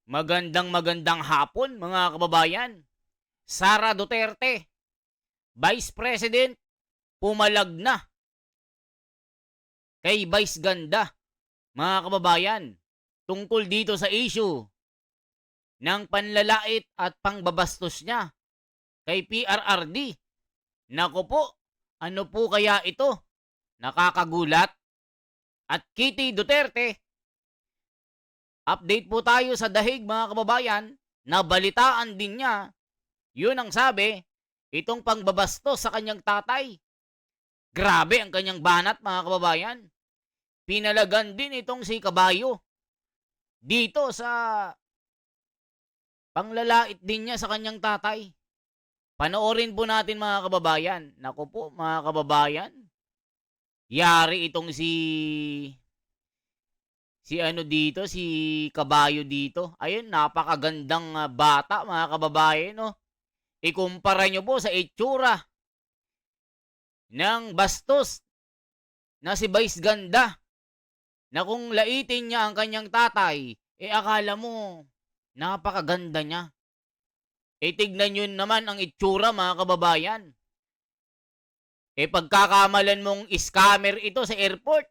Magandang hapon mga kababayan. Sara Duterte, Vice President, pumalag na kay Vice Ganda mga kababayan tungkol dito sa issue ng panlalait at pangbabastos niya kay PRRD. Nako po, ano po kaya ito? Nakakagulat. At Kitty Duterte, update po tayo sa dahig mga kababayan, na balitaan din niya, yun ang sabi, itong pangbabastos sa kanyang tatay. Grabe ang kanyang banat mga kababayan. Pinalagan din itong si Kabayo dito sa panglalait din niya sa kanyang tatay. Panoorin po natin mga kababayan. Naku po mga kababayan, yari itong si ano dito, si Kabayo dito. Ayun, napakagandang bata mga kababayan, no? Ikumpara nyo po sa itsura ng bastos na si Vice Ganda, na kung laitin niya ang kanyang tatay, akala mo napakaganda niya. Tignan nyo naman ang itsura mga kababayan. Pagkakamalan mong scammer ito sa airport,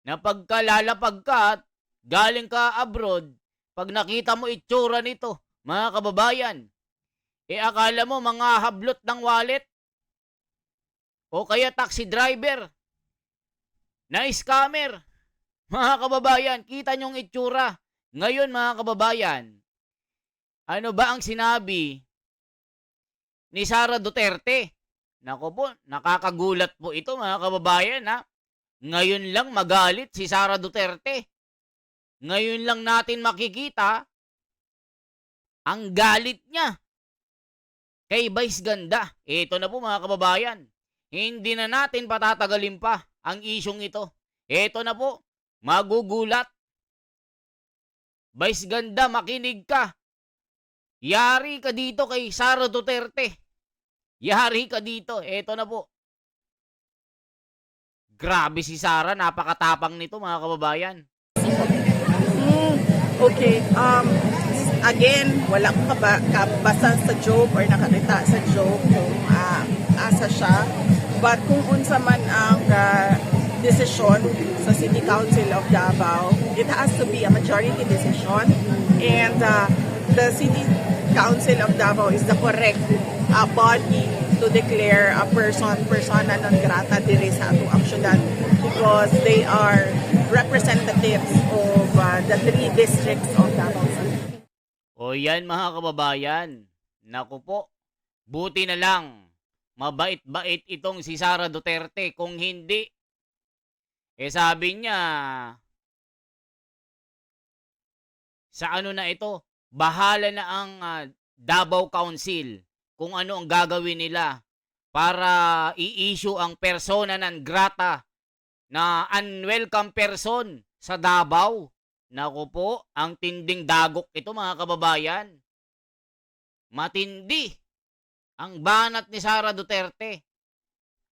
na pagkalalapag ka at galing ka abroad, pag nakita mo itsura nito, mga kababayan, akala mo mga hablot ng wallet o kaya taxi driver na scammer. Mga kababayan, kita nyong itsura. Ngayon mga kababayan, ano ba ang sinabi ni Sara Duterte? Nako po, nakakagulat po ito mga kababayan, ha. Ngayon lang magalit si Sara Duterte. Ngayon lang natin makikita ang galit niya kay Vice Ganda. Ito na po mga kababayan. Hindi na natin patatagalin pa ang isyong ito. Ito na po, magugulat. Vice Ganda, makinig ka. Yari ka dito kay Sara Duterte. Yari ka dito. Ito na po. Grabe si Sara, napakatapang nito mga kababayan. Okay, again, wala akong kabasa sa joke or nakakita sa joke kung asa siya. But kung unsa man ang decision sa City Council of Davao, it has to be a majority decision. And the City Council of Davao is the correct body to declare a persona non grata diri sa atong aksyonan, because they are representatives of the 3 districts of Davao City. O yan mga kababayan, naku po, buti na lang, mabait-bait itong si Sara Duterte. Kung hindi, sabi niya, sa ano na ito, bahala na ang Davao Council kung ano ang gagawin nila para i-issue ang persona non grata na unwelcome person sa Davao. Naku po, ang tinding dagok ito mga kababayan. Matindi ang banat ni Sara Duterte.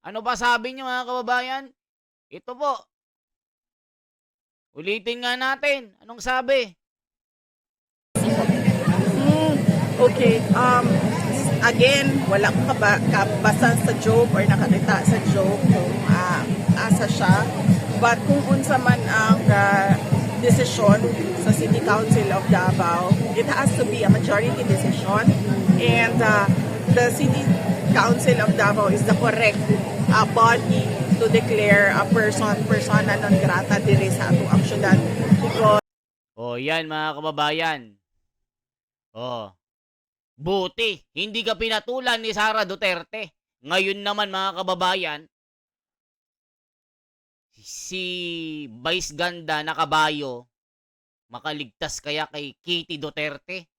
Ano ba sabi niyo mga kababayan? Ito po. Ulitin nga natin. Anong sabi? Okay, again, wala akong kabasa sa joke or nakakita sa joke kung asa siya. But kung unsa man ang decision sa City Council of Davao, it has to be a majority decision. And the City Council of Davao is the correct body to declare a persona non grata diri sa atong aksyonan. Because yan mga kababayan. Buti, hindi ka pinatulan ni Sara Duterte. Ngayon naman mga kababayan, si Vice Ganda na Kabayo, makaligtas kaya kay Kitty Duterte?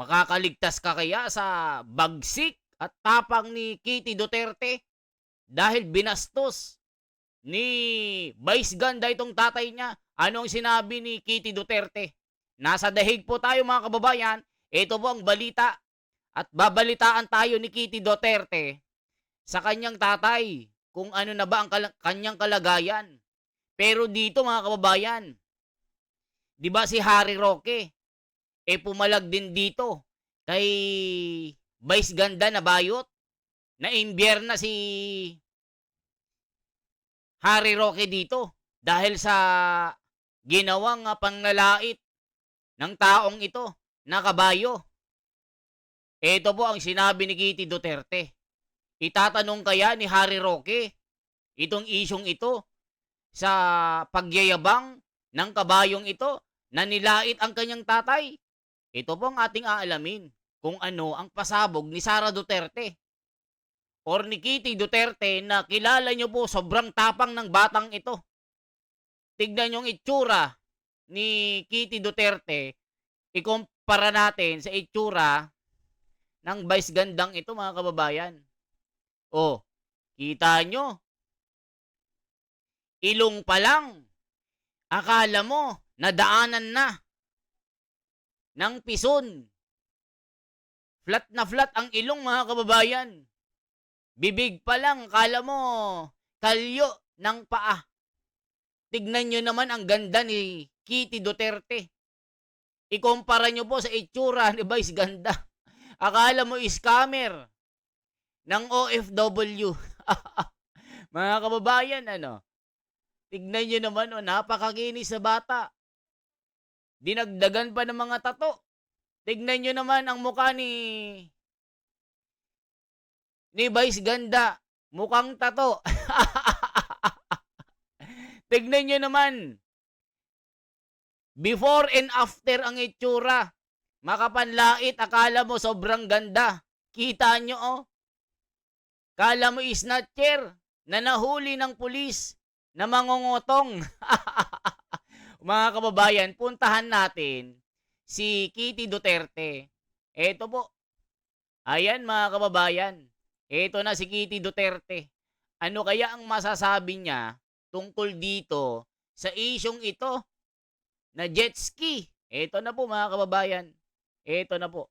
Makakaligtas ka kaya sa bagsik at tapang ni Kitty Duterte? Dahil binastos ni Vice Ganda itong tatay niya. Anong sinabi ni Kitty Duterte? Nasa dahig po tayo mga kababayan. Ito po ang balita. At babalitaan tayo ni Kitty Duterte sa kanyang tatay kung ano na ba ang kanyang kalagayan. Pero dito mga kababayan, 'Di ba si Harry Roque, pumalag din dito kay Vice Ganda na bayot, na imbyer na si Harry Roque dito dahil sa ginawang panlalait ng taong ito na kabayo. Ito po ang sinabi ni Kitty Duterte. Itatanong kaya ni Harry Roque itong isyong ito sa pagyayabang ng kabayong ito na nilait ang kanyang tatay? Ito po ang ating aalamin kung ano ang pasabog ni Sara Duterte or ni Kitty Duterte na kilala nyo po sobrang tapang ng batang ito. Tignan yung itsura ni Kitty Duterte, ikumpara natin sa itsura ng vice gandang ito mga kababayan. Oh, kita nyo, ilong pa lang, akala mo nadaanan na ng pison. Flat na flat ang ilong mga kababayan. Bibig pa lang, akala mo kalyo ng paa. Tignan nyo naman ang ganda ni Kitty Duterte. Ikumpara nyo po sa itsura ni Vice Ganda. Akala mo scammer ng OFW. Mga kababayan, ano? Tignan nyo naman, napakakinis sa bata. Dinagdagan pa ng mga tato. Tignan nyo naman ang mukha ni Vice Ganda. Mukhang tato. Tignan nyo naman. Before and after ang itsura. Makapanlait, akala mo sobrang ganda. Kita nyo, oh. Kala mo snatcher na nahuli ng pulis na mangungutong. Mga kababayan, puntahan natin si Kitty Duterte. Eto po. Ayan mga kababayan. Eto na si Kitty Duterte. Ano kaya ang masasabi niya tungkol dito sa isyong ito na jet ski? Eto na po mga kababayan. Eto na po.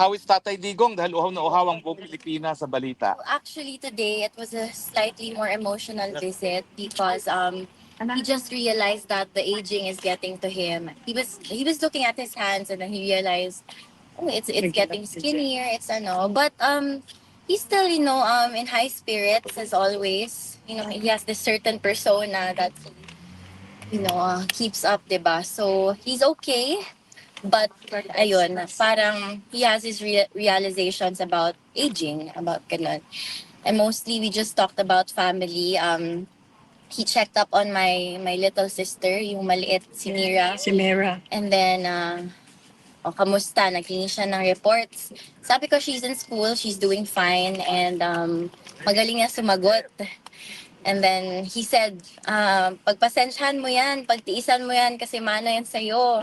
How is Tatay Digong dahil uhaw na uhaw ang buong Pilipinas sa balita? Actually, today it was a slightly more emotional visit because he just realized that the aging is getting to him. He was looking at his hands and then he realized, oh, it's getting skinnier. It's but he's still in high spirits as always. He has this certain persona that keeps up, diba? So he's okay. But ayun, parang he has his realizations about aging, about ganun. And mostly we just talked about family. He checked up on my little sister, yung maliit, si Mira. Si Mera. And then, kamusta? Naglinis siya ng reports. Sabi ko, she's in school, she's doing fine, and magaling niya sumagot. And then he said, pagpasensyahan mo yan, pagtiisan mo yan kasi mana yan sa'yo.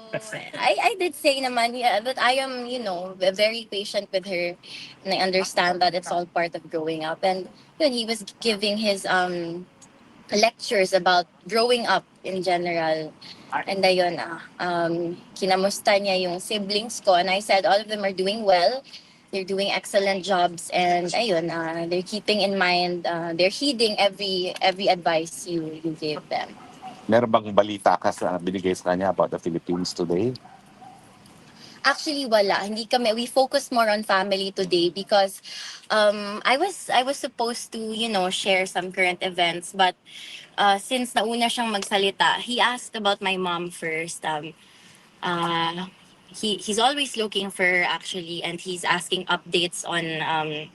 So I did say naman, yeah, that I am, very patient with her. And I understand that it's all part of growing up. And yun, he was giving his lectures about growing up in general. And ayun, kinamusta niya yung siblings ko. And I said, all of them are doing well. They're doing excellent jobs, and ayun, they're keeping in mind, they're heeding every advice you give them. Meron bang balita ka sa binigay sa kanya about the Philippines today? Actually, wala. Hindi kami. We focus more on family today because I was supposed to, share some current events, but since nauna siyang magsalita, he asked about my mom first. He's always looking for actually, and he's asking updates on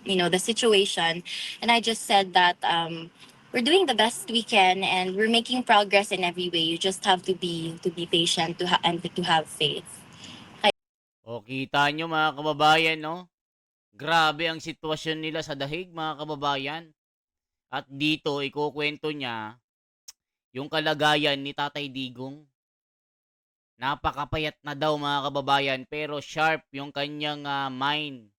the situation, and I just said that we're doing the best we can and we're making progress in every way. You just have to be patient and to have faith. O kita nyo mga kababayan, no? Grabe ang sitwasyon nila sa dahig mga kababayan. At dito ikukwento niya yung kalagayan ni Tatay Digong. Napakapayat na daw mga kababayan pero sharp yung kanyang mind.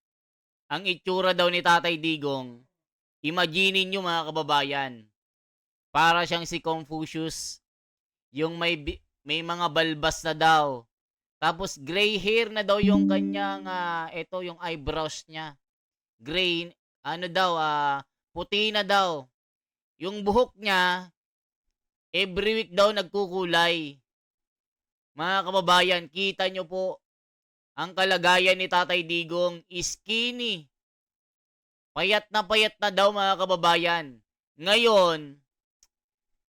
Ang itsura daw ni Tatay Digong, imaginin nyo mga kababayan, para siyang si Confucius, yung may mga balbas na daw. Tapos gray hair na daw yung kanyang, yung eyebrows niya. Gray, puti na daw. Yung buhok niya, every week daw nagkukulay. Mga kababayan, kita nyo po ang kalagayan ni Tatay Digong, skinny. Payat na daw mga kababayan. Ngayon,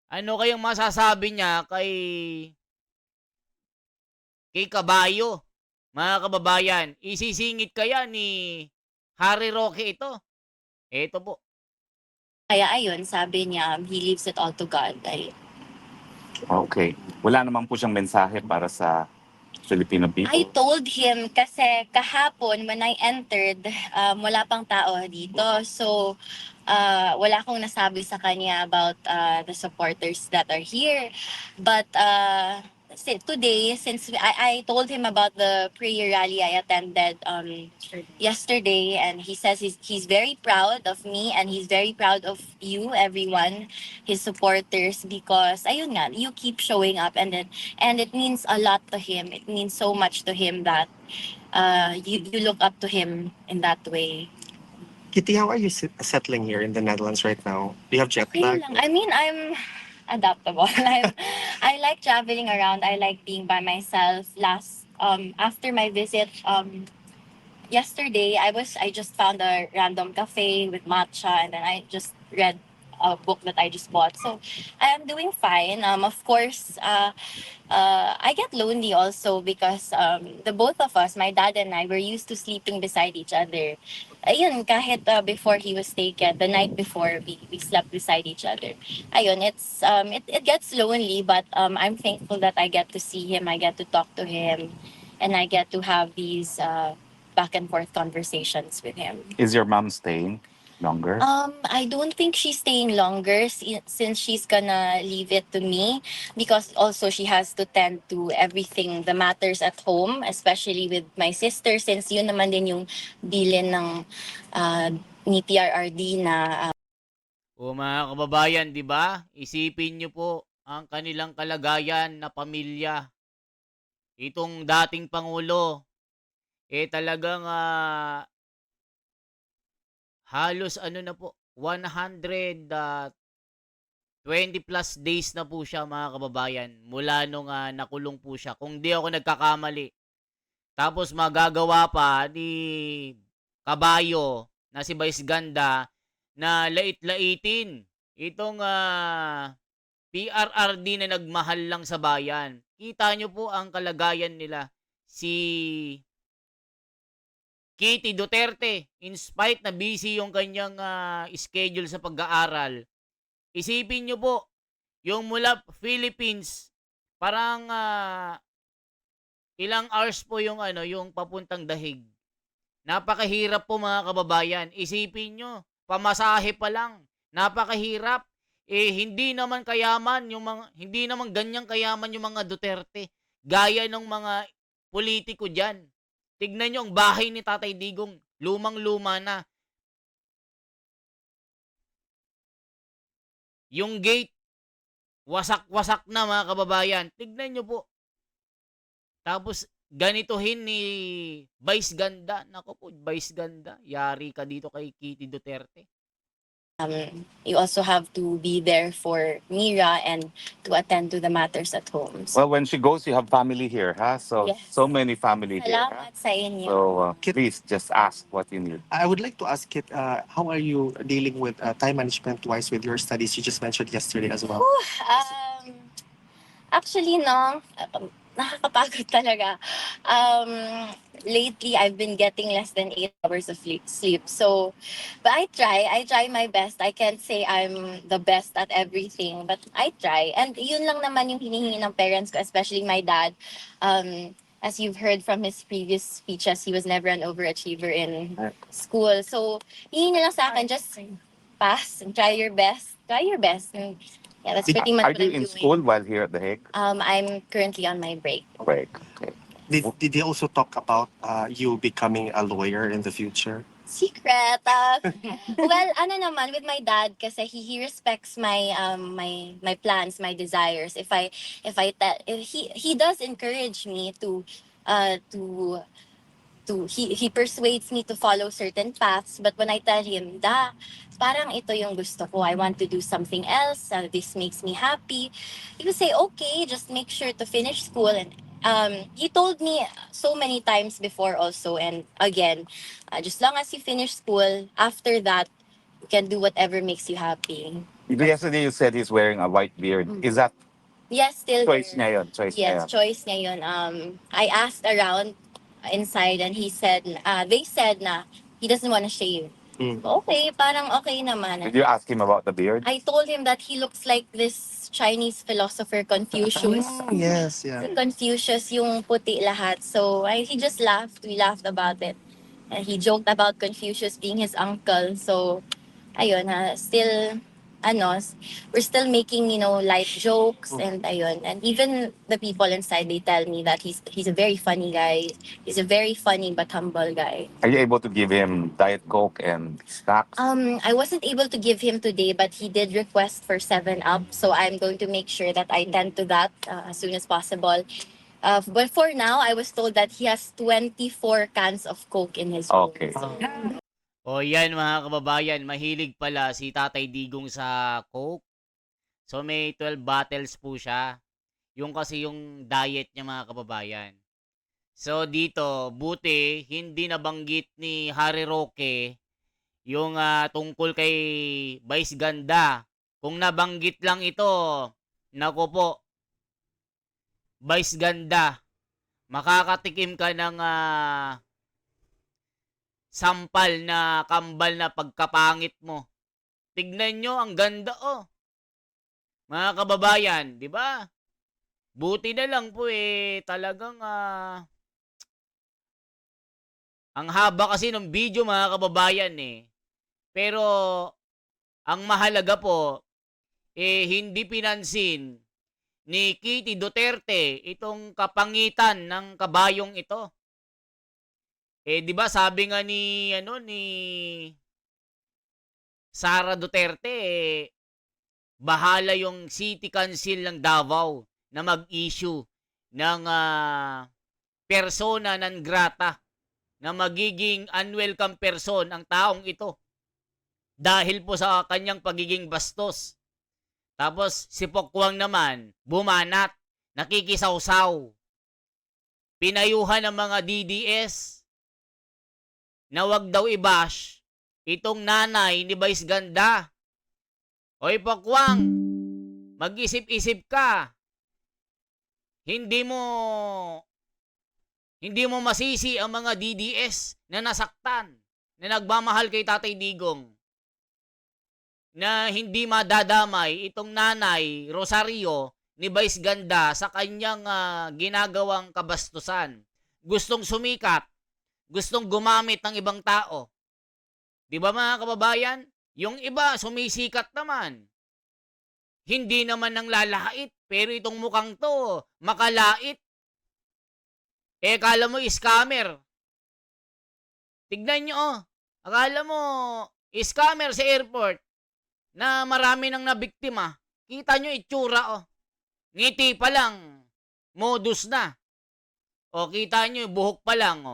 ano kayong masasabi niya kay Kabayo? Mga kababayan, isisingit kaya ni Harry Roque ito? Ito po. Kaya ayun, sabi niya, he leaves it all to God. Okay. Wala naman po siyang mensahe para sa Filipino people. I told him kasi kahapon when I entered, wala pang tao dito. So, wala akong nasabi sa kanya about the supporters that are here. But today, since I told him about the prayer rally I attended yesterday, and he says he's very proud of me and he's very proud of you, everyone, his supporters, because ayun nga, you keep showing up, and it means a lot to him. It means so much to him that you look up to him in that way. Kitty, how are you settling here in the Netherlands right now? Do you have jet Okay lag? lang. I mean, I'm adaptable. I like traveling around. I like being by myself. After my visit yesterday, I just found a random cafe with matcha, and then I just read a book that I just bought. So I am doing fine. Of course, I get lonely also because the both of us, my dad and I, were used to sleeping beside each other. Ayun, kahit before he was taken, the night before, we slept beside each other. Ayun, it gets lonely, but I'm thankful that I get to see him, I get to talk to him, and I get to have these back and forth conversations with him. Is your mom staying longer? I don't think she's staying longer since she's gonna leave it to me, because also she has to tend to everything, the matters at home, especially with my sister, since yun naman din yung bilin ng ni PRRD na O mga kababayan, di ba? Isipin nyo po ang kanilang kalagayan na pamilya. Itong dating Pangulo, talagang halos ano na po, 120 plus days na po siya mga kababayan mula nung nakulong po siya. Kung di ako nagkakamali. Tapos magagawa pa ni Kabayo na si Vice Ganda na lait-laitin itong PRRD na nagmahal lang sa bayan. Kita nyo po ang kalagayan nila. Si Kitty Duterte, in spite na busy yung kanyang schedule sa pag-aaral, isipin nyo po, yung mula Philippines, parang ilang hours po yung yung papuntang Dahig. Napakahirap po mga kababayan. Isipin nyo, pamasahe pa lang. Napakahirap. Hindi naman kayaman yung hindi naman ganyang kayaman yung mga Duterte. Gaya ng mga politiko diyan. Tignan nyo ang bahay ni Tatay Digong, lumang-luma na. Yung gate, wasak-wasak na mga kababayan. Tignan nyo po. Tapos, ganituhin ni Vice Ganda. Nako po, Vice Ganda. Yari ka dito kay Kitty Duterte. you also have to be there for Mira and to attend to the matters at home. So, Well, when she goes, you have family here, huh? So, Yes. so many family here. Huh? salamat sa inyo. So, please just ask what you need. I would like to ask Kit, how are you dealing with time management-wise with your studies? You just mentioned yesterday as well. Actually, no, nakakapagod talaga. Lately, I've been getting less than 8 hours of sleep. So, but I try my best. I can't say I'm the best at everything, but I try. And yun lang naman yung hinihingi ng parents ko, especially my dad. As you've heard from his previous speeches, he was never an overachiever in school. So, hihingi lang sa akin, just pass and try your best. Try your best. And yeah, that's pretty much Are what you I'm in doing. school while here at The Hague? I'm currently on my break. Break. Okay. Did they also talk about you becoming a lawyer in the future? Secret. Well, ano naman with my dad kasi he respects my my plans, my desires. If he does encourage me to he persuades me to follow certain paths, but when I tell him, parang ito yung gusto ko, I want to do something else, this makes me happy, he would say, okay, just make sure to finish school. And he told me so many times before also, and again, just long as you finish school, after that, you can do whatever makes you happy. Yesterday you said he's wearing a white beard. Mm. Is that Yes, still choice there. niya yun? Choice niya Yes, yun. choice niya yun. I asked around inside and they said na he doesn't want to shave. Mm. Okay, parang okay naman. Did you ask him about the beard? I told him that he looks like this Chinese philosopher Confucius. Yes, yeah. Si Confucius yung puti lahat. So he just laughed. We laughed about it. And he joked about Confucius being his uncle. So ayun still we're still making light jokes, and ayun, and even the people inside, they tell me that he's a very funny guy. He's a very funny but humble guy. Are you able to give him Diet Coke and snacks? I wasn't able to give him today, but he did request for 7 Up, so I'm going to make sure that I tend to that as soon as possible. But for now, I was told that he has 24 cans of Coke in his room. Okay. O yan mga kababayan, mahilig pala si Tatay Digong sa Coke. So may 12 bottles po siya. Yung kasi yung diet niya mga kababayan. So dito, buti hindi nabanggit ni Harry Roque yung tungkol kay Vice Ganda. Kung nabanggit lang ito, nako po, Vice Ganda, makakatikim ka ng sampal na kambal na pagkapangit mo. Tignan nyo, ang ganda mga kababayan, di ba? Buti na lang po talagang ang haba kasi ng video mga kababayan Pero ang mahalaga po hindi pinansin ni Kitty Duterte itong kapangitan ng kabayong ito. Di ba sabi nga ni Sara Duterte bahala yung City Council ng Davao na mag-issue ng persona non grata na magiging unwelcome person ang taong ito dahil po sa kanyang pagiging bastos. Tapos si Pokwang naman bumanat, nakikisawsaw, pinayuhan ng mga DDS na wag daw i-bash itong nanay ni Vice Ganda. Hoy Pokwang, mag-isip-isip ka. Hindi mo masisi ang mga DDS na nasaktan, na nagmamahal kay Tatay Digong, na hindi madadamay itong nanay Rosario ni Vice Ganda sa kanyang ginagawang kabastusan. Gustong sumikat, gustong gumamit ng ibang tao. Di ba mga kababayan? Yung iba sumisikat naman. Hindi naman nang lalait, pero itong mukhang to, makalait. Akala mo scammer. Tignan nyo akala mo scammer sa airport na marami nang nabiktima. Kita nyo itsura Ngiti pa lang, modus na. Kita nyo buhok pa lang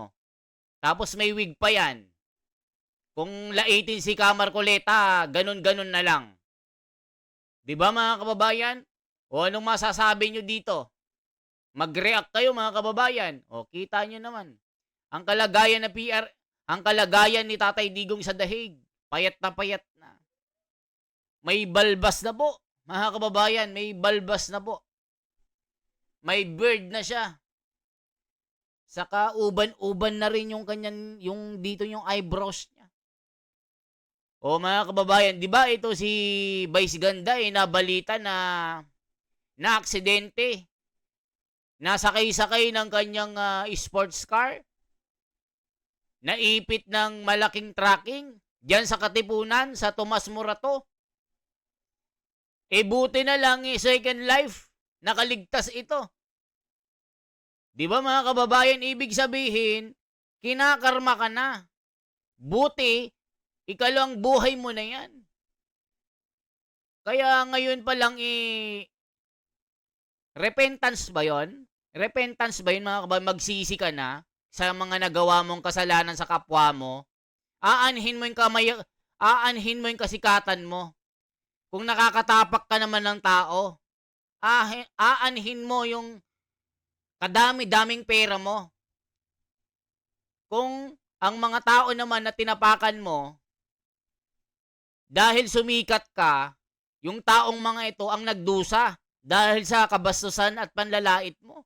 Tapos may wig pa yan. Kung laitin si Camarcoleta, ganun-ganun na lang. Di ba mga kababayan? Anong masasabi nyo dito? Mag-react kayo mga kababayan. Kita nyo naman. Ang kalagayan na PR, ang kalagayan ni Tatay Digong sa Dahig, payat na payat na. May balbas na po, mga kababayan, may balbas na po. May bird na siya. Saka uban-uban na rin yung kanyan, yung dito yung eyebrows niya. Mga kababayan, di ba ito si Vice Ganda nabalita na aksidente. Nasakay-sakay ng kanyang sports car. Naipit ng malaking trucking diyan sa Katipunan, sa Tomas Morato. Buti na lang second life, nakaligtas ito. Di ba mga kababayan, ibig sabihin, kinakarma ka na. Buti, ikalang buhay mo na yan. Kaya ngayon pa lang repentance ba yon? Repentance ba yun mga kababayan? Magsisi ka na? sa mga nagawa mong kasalanan sa kapwa mo, aanhin mo yung kasikatan mo. Kung nakakatapak ka naman ng tao, aanhin mo yung kadami-daming pera mo. Kung ang mga tao naman na tinapakan mo, dahil sumikat ka, yung taong mga ito ang nagdusa dahil sa kabastusan at panlalait mo.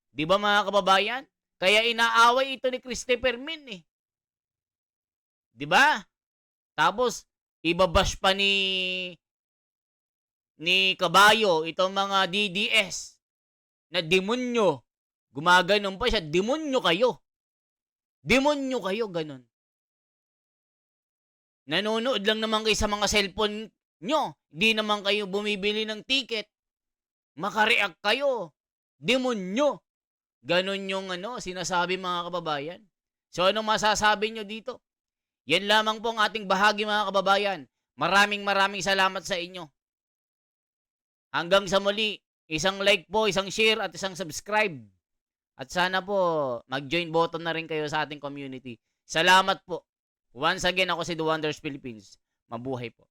Di ba mga kababayan? Kaya inaaway ito ni Christopher Min eh. Di ba? Tapos, ibabash pa ni Kabayo itong mga DDS na demonyo. Gumaganon pa siya, demonyo kayo. Demonyo kayo, ganun. Nanonood lang naman kayo sa mga cellphone nyo. Di naman kayo bumibili ng ticket. Makareact kayo. Demonyo. Ganun yung sinasabi mga kababayan. So anong masasabi nyo dito? Yan lamang po ang ating bahagi mga kababayan. Maraming salamat sa inyo. Hanggang sa muli, isang like po, isang share at isang subscribe. At sana po mag-join button na rin kayo sa ating community. Salamat po. Once again, ako si The Wonders Philippines. Mabuhay po.